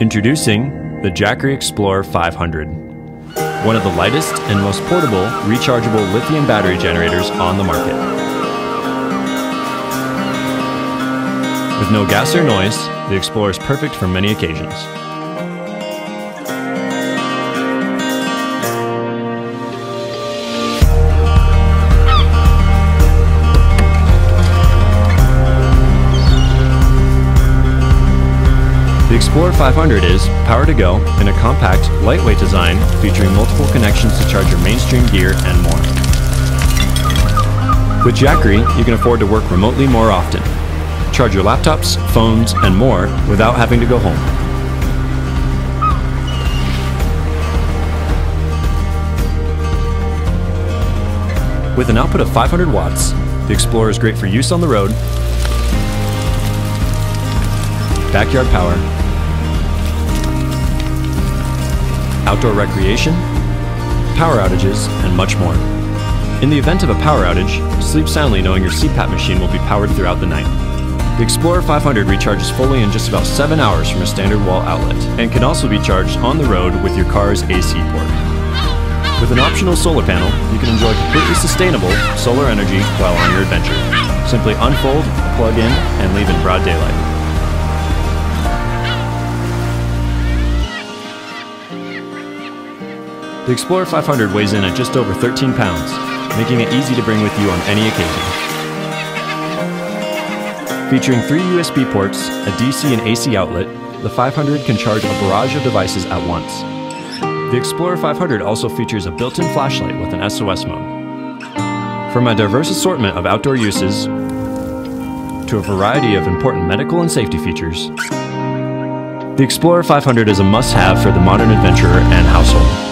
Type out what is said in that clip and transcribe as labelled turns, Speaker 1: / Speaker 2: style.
Speaker 1: Introducing the Jackery Explorer 500, one of the lightest and most portable rechargeable lithium battery generators on the market. With no gas or noise, the Explorer is perfect for many occasions. The Explorer 500 is power to go in a compact, lightweight design featuring multiple connections to charge your mainstream gear and more. With Jackery, you can afford to work remotely more often. Charge your laptops, phones, and more without having to go home. With an output of 500 watts, the Explorer is great for use on the road, backyard power, outdoor recreation, power outages, and much more. In the event of a power outage, sleep soundly knowing your CPAP machine will be powered throughout the night. The Explorer 500 recharges fully in just about 7 hours from a standard wall outlet, and can also be charged on the road with your car's AC port. With an optional solar panel, you can enjoy completely sustainable solar energy while on your adventure. Simply unfold, plug in, and leave in broad daylight. The Explorer 500 weighs in at just over 13 pounds, making it easy to bring with you on any occasion. Featuring 3 USB ports, a DC and AC outlet, the 500 can charge a barrage of devices at once. The Explorer 500 also features a built-in flashlight with an SOS mode. From a diverse assortment of outdoor uses to a variety of important medical and safety features, the Explorer 500 is a must-have for the modern adventurer and household.